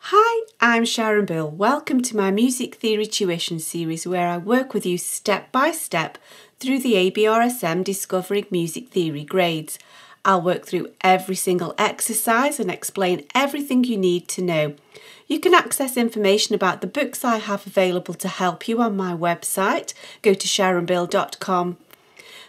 Hi, I'm Sharon Bill. Welcome to my Music Theory Tuition series where I work with you step by step through the ABRSM Discovering Music Theory grades. I'll work through every single exercise and explain everything you need to know. You can access information about the books I have available to help you on my website. Go to sharonbill.com.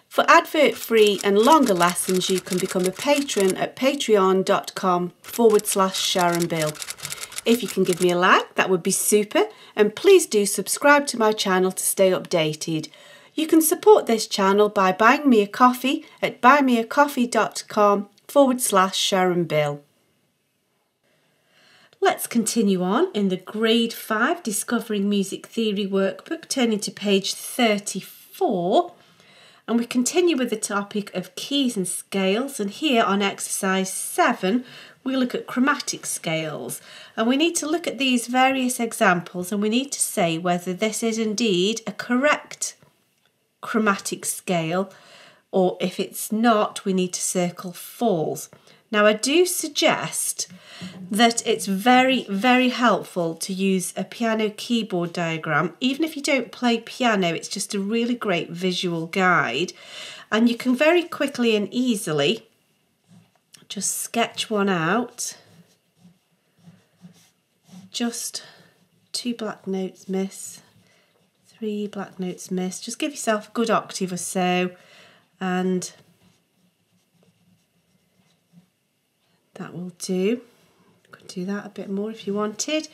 For advert-free and longer lessons, you can become a patron at patreon.com/SharonBill. If you can give me a like, that would be super, and please do subscribe to my channel to stay updated. You can support this channel by buying me a coffee at buymeacoffee.com/SharonBill. Let's continue on in the Grade 5 Discovering Music Theory workbook, turning to page 34. And we continue with the topic of keys and scales, and here on exercise 7 we look at chromatic scales, and we need to look at these various examples and we need to say whether this is indeed a correct chromatic scale, or if it's not, we need to circle false. Now I do suggest that it's very, very helpful to use a piano keyboard diagram. Even if you don't play piano, it's just a really great visual guide, and you can very quickly and easily just sketch one out. Just 2 black notes miss, 3 black notes miss. Just give yourself a good octave or so, and that will do. Could do that a bit more if you wanted.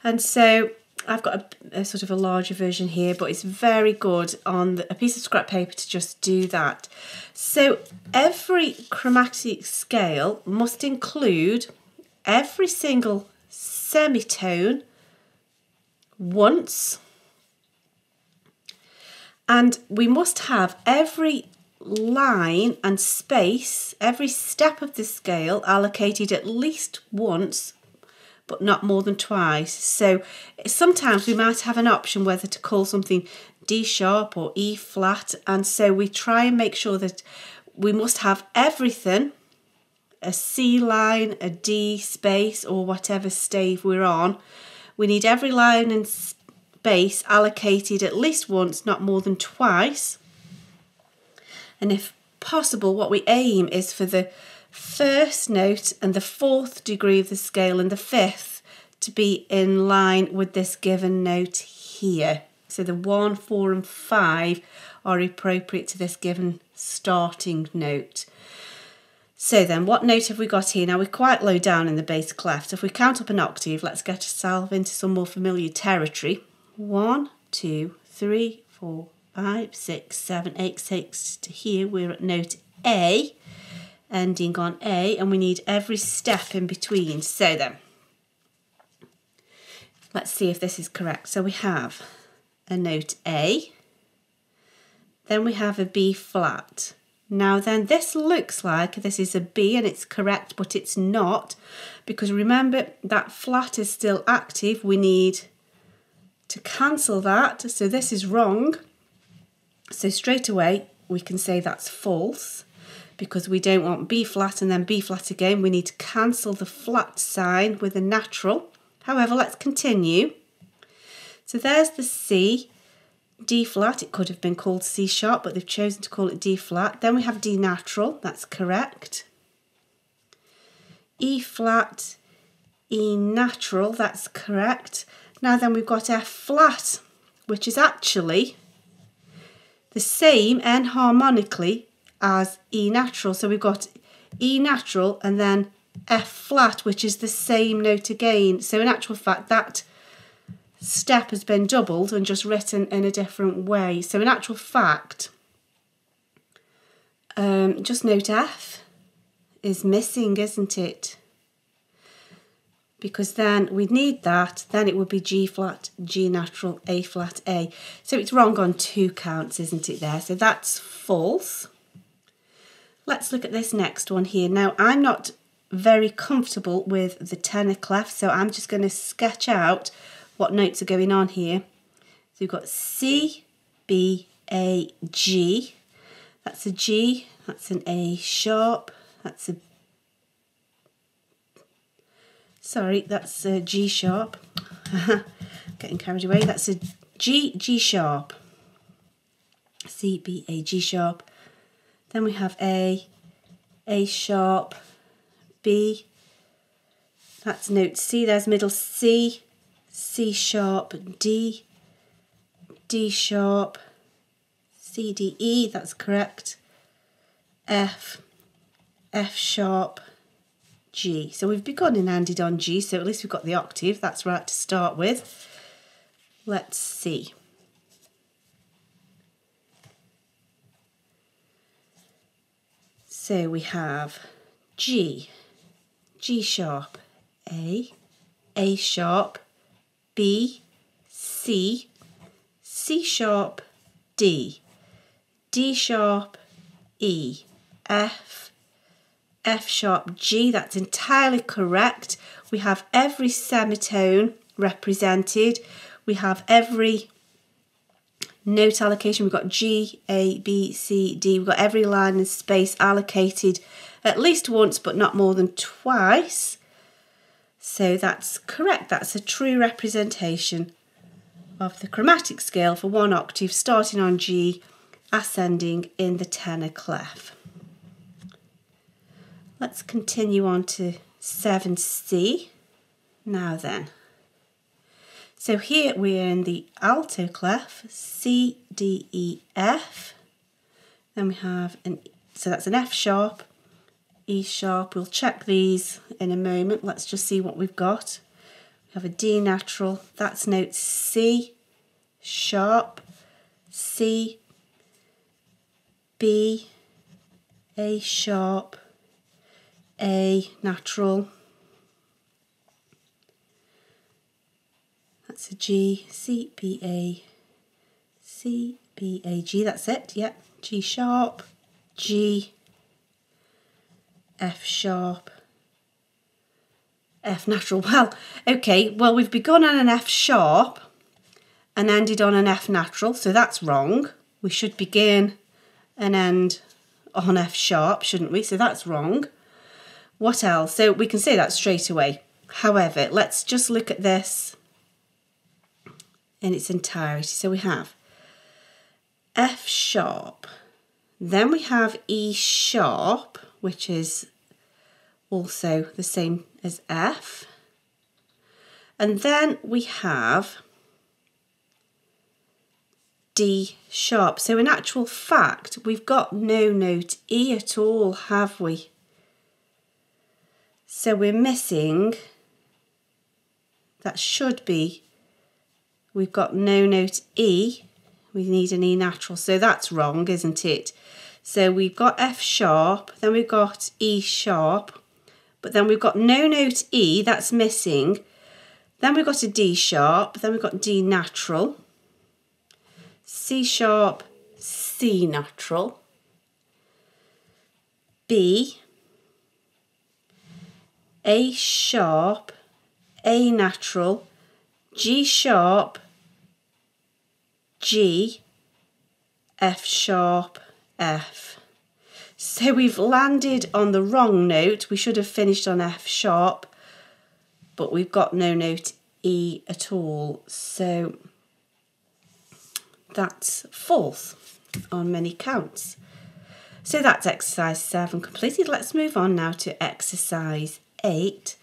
And so I've got a sort of a larger version here, but it's very good on a piece of scrap paper to just do that. So every chromatic scale must include every single semitone once, and we must have every line and space, every step of the scale allocated at least once, but not more than twice. So sometimes we might have an option whether to call something D sharp or E flat, and so we try and make sure that we must have everything, a C line, a D space, or whatever stave we're on. We need every line and space allocated at least once, not more than twice. And if possible, what we aim is for the first note and the 4th degree of the scale and the 5th to be in line with this given note here. So the 1, 4 and 5 are appropriate to this given starting note. So then what note have we got here? Now we're quite low down in the bass clef, so if we count up an octave, let's get ourselves into some more familiar territory. 1, 2, 3, 4, 5, 6, 7, 8, 6 to here. We're at note A, ending on A, and we need every step in between. So then, let's see if this is correct. So we have a note A, then we have a B flat. Now then, this looks like this is a B and it's correct, but it's not, because remember that flat is still active. We need to cancel that, so this is wrong. So straight away we can say that's false, because we don't want B flat and then B flat again. We need to cancel the flat sign with a natural. However, let's continue. So there's the C, D flat. It could have been called C sharp, but they've chosen to call it D flat. Then we have D natural, that's correct. E flat, E natural, that's correct. Now then we've got F flat, which is actually the same enharmonically as E natural. So we've got E natural and then F flat, which is the same note again. So in actual fact, that step has been doubled and just written in a different way. So in actual fact, just note F is missing, isn't it? Because then we'd need that, then it would be G flat, G natural, A flat, A. So it's wrong on 2 counts, isn't it there? So that's false. Let's look at this next one here. Now I'm not very comfortable with the tenor clef, so I'm just going to sketch out what notes are going on here. So we've got C, B, A, G. That's a G, that's an A sharp, that's a Sorry, that's a G sharp. Getting carried away. That's a G sharp. C, B, A, G sharp. Then we have A sharp, B. That's note C, there's middle C, C sharp, D, D sharp, C, D, E, that's correct, F, F sharp, G. So we've begun and ended on G, so at least we've got the octave, that's right to start with. Let's see. So we have G, G sharp, A sharp, B, C, C sharp, D, D sharp, E, F, F sharp, G. That's entirely correct. We have every semitone represented. We have every note allocation. We've got G, A, B, C, D. We've got every line and space allocated at least once, but not more than twice. So that's correct. That's a true representation of the chromatic scale for one octave, starting on G, ascending in the tenor clef. Let's continue on to 7C. Now then. So here we are in the alto clef, C, D, E, F. Then we have so that's an F sharp, E sharp. We'll check these in a moment. Let's just see what we've got. We have a D natural, that's note C sharp, C, B, A sharp, A natural. That's a G, C, B, A, C, B, A, G, that's it, yep. G sharp, G, F sharp, F natural. Well, okay, well we've begun on an F sharp and ended on an F natural, so that's wrong. We should begin and end on F sharp, shouldn't we? So that's wrong. What else? So we can say that straight away. However, let's just look at this in its entirety. So we have F sharp, then we have E sharp, which is also the same as F, and then we have D sharp. So in actual fact, we've got no note E at all, have we? So we're missing, that should be, we've got no note E, we need an E natural, so that's wrong, isn't it? So we've got F sharp, then we've got E sharp, but then we've got no note E, that's missing. Then we've got a D sharp, then we've got D natural, C sharp, C natural, B, A sharp, A natural, G sharp, G, F sharp, F. So we've landed on the wrong note. We should have finished on F sharp, but we've got no note E at all. So that's false on many counts. So that's exercise 7 completed. Let's move on now to exercise 8.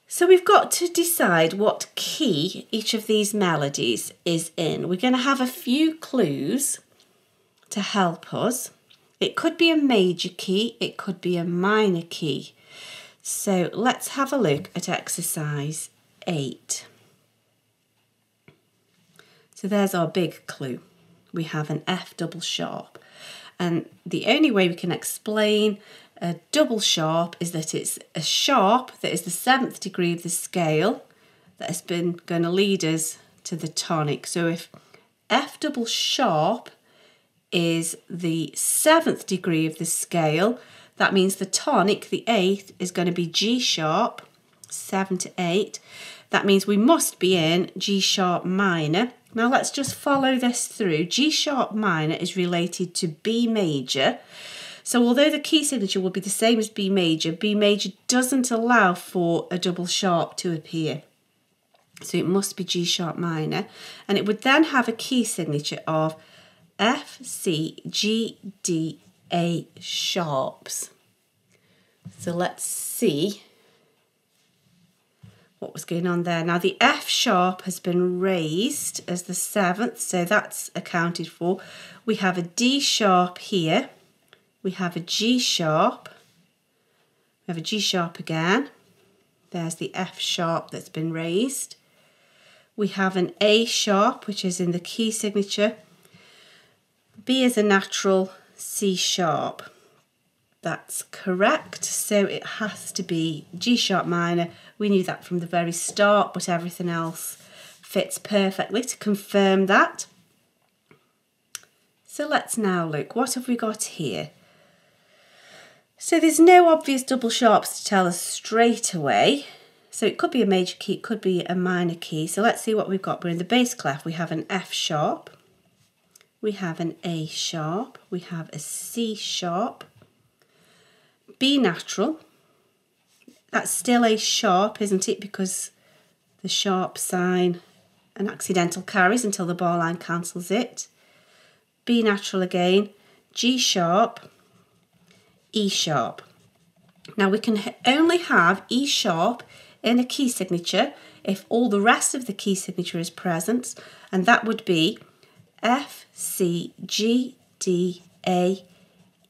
So we've got to decide what key each of these melodies is in. We're going to have a few clues to help us. It could be a major key, it could be a minor key. So let's have a look at exercise 8. So there's our big clue. We have an F double sharp. And the only way we can explain a double sharp is that it's a sharp that is the 7th degree of the scale that has been going to lead us to the tonic. So if F double sharp is the 7th degree of the scale, that means the tonic, the 8th, is going to be G sharp, 7 to 8. That means we must be in G sharp minor. Now let's just follow this through. G sharp minor is related to B major. So although the key signature will be the same as B major doesn't allow for a double sharp to appear. So it must be G sharp minor, and it would then have a key signature of F, C, G, D, A sharps. So let's see what was going on there. Now the F sharp has been raised as the 7th, so that's accounted for. We have a D sharp here, we have a G sharp, we have a G sharp again, there's the F sharp that's been raised. We have an A sharp, which is in the key signature. B is a natural, C sharp. That's correct, so it has to be G sharp minor. We knew that from the very start, but everything else fits perfectly to confirm that. So let's now look, what have we got here? So there's no obvious double sharps to tell us straight away. So it could be a major key, it could be a minor key. So let's see what we've got. We're in the bass clef, we have an F sharp, we have an A sharp, we have a C sharp, B natural. That's still a sharp, isn't it? Because the sharp sign an accidental carries until the bar line cancels it. B natural again, G sharp, E sharp. Now we can only have E sharp in a key signature if all the rest of the key signature is present, and that would be F, C, G, D, A,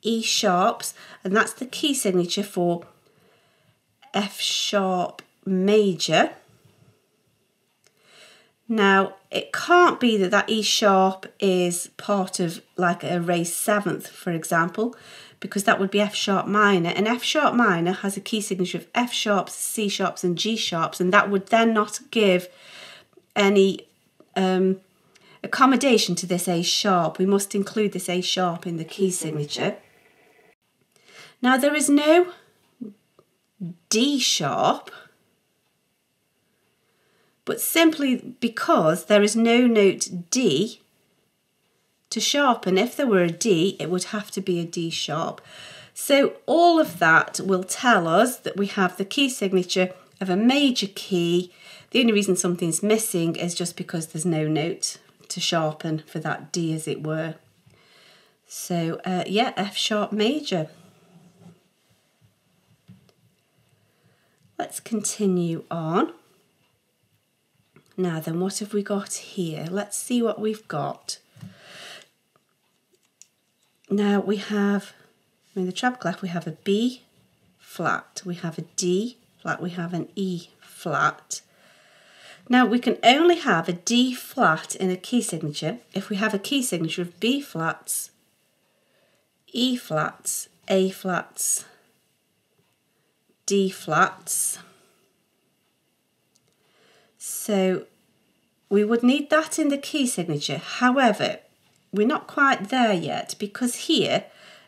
E sharps, and that's the key signature for F sharp major. Now it can't be that that E sharp is part of like a raised 7th, for example, because that would be F sharp minor, and F sharp minor has a key signature of F sharps, C sharps and G sharps, and that would then not give any accommodation to this A sharp. We must include this A sharp in the key signature. Now there is no D sharp, but simply because there is no note D to sharpen. If there were a D, it would have to be a D sharp. So all of that will tell us that we have the key signature of a major key. The only reason something's missing is just because there's no note to sharpen for that D, as it were. So yeah, F sharp major. Let's continue on. Now then, what have we got here? Let's see what we've got. Now we have, in the treble clef, we have a B flat, we have a D flat, we have an E flat. Now we can only have a D flat in a key signature if we have a key signature of B flats, E flats, A flats, D flats. So we would need that in the key signature. However, we're not quite there yet, because here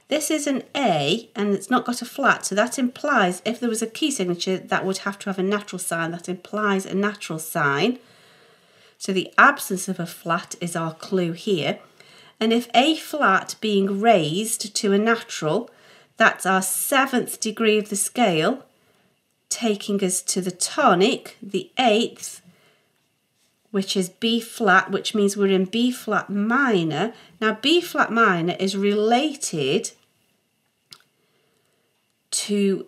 this is an A and it's not got a flat, so that implies if there was a key signature that would have to have a natural sign. That implies a natural sign. So the absence of a flat is our clue here. And if A flat being raised to a natural, that's our 7th degree of the scale, taking us to the tonic, the 8th, which is B flat, which means we're in B flat minor. Now B flat minor is related to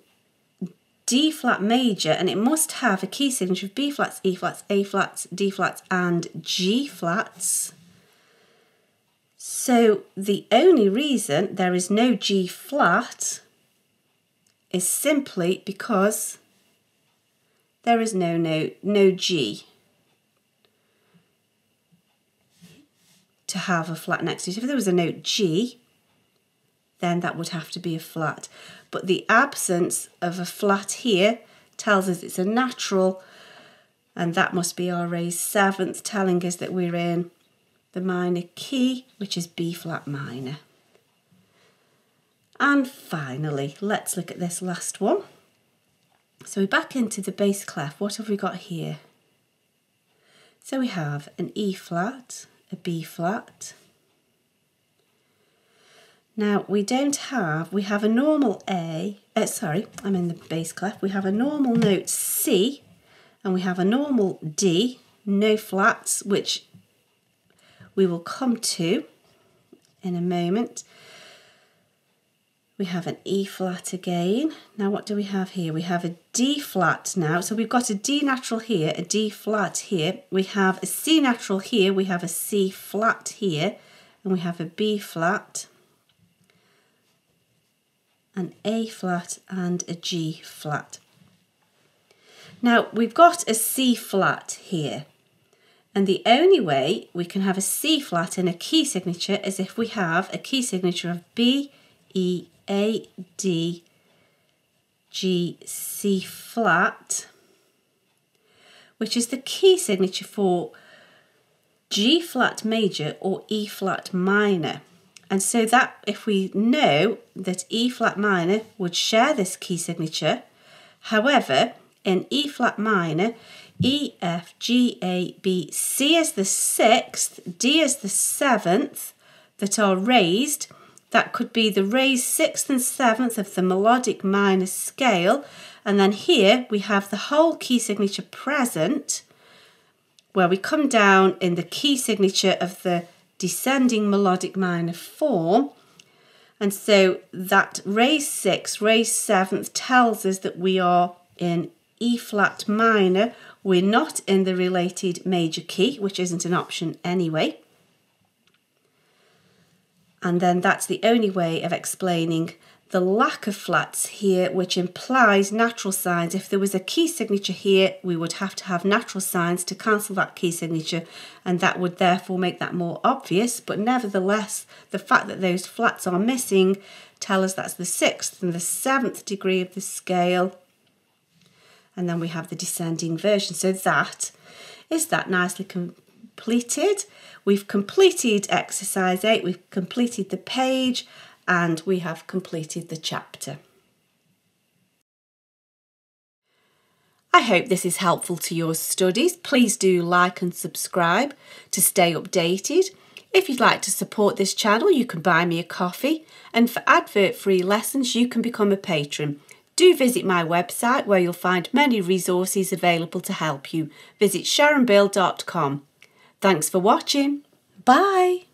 D flat major, and it must have a key signature of B flats, E flats, A flats, D flats and G flats. So the only reason there is no G flat is simply because there is no G to have a flat next to it. If there was a note G, then that would have to be a flat. But the absence of a flat here tells us it's a natural, and that must be our raised 7th, telling us that we're in the minor key, which is B flat minor. And finally, let's look at this last one. So we're back into the bass clef. What have we got here? So we have an E flat, a B flat. Now we have a normal I'm in the bass clef. We have a normal note C and we have a normal D, no flats, which we will come to in a moment. We have an E flat again. Now what do we have here? We have a D flat now. So we've got a D natural here, a D flat here. We have a C natural here. We have a C flat here. And we have a B flat, an A flat and a G flat. Now we've got a C flat here. And the only way we can have a C flat in a key signature is if we have a key signature of B, E, A, D, G, C flat, which is the key signature for G flat major or E flat minor. And so that if we know that E flat minor would share this key signature, however, in E flat minor, E, F, G, A, B, C is the 6th, D is the 7th that are raised. That could be the raised 6th and 7th of the melodic minor scale. And then here we have the whole key signature present, where we come down in the key signature of the descending melodic minor form. And so that raised 6th, raised 7th tells us that we are in E flat minor. We're not in the related major key, which isn't an option anyway. And then that's the only way of explaining the lack of flats here, which implies natural signs. If there was a key signature here, we would have to have natural signs to cancel that key signature, and that would therefore make that more obvious. But nevertheless, the fact that those flats are missing tell us that's the 6th and the 7th degree of the scale. And then we have the descending version. So that is that nicely completed. We've completed exercise 8, we've completed the page, and we have completed the chapter. I hope this is helpful to your studies. Please do like and subscribe to stay updated. If you'd like to support this channel, you can buy me a coffee, and for advert-free lessons, you can become a patron. Do visit my website where you'll find many resources available to help you. Visit sharonbill.com. Thanks for watching. Bye.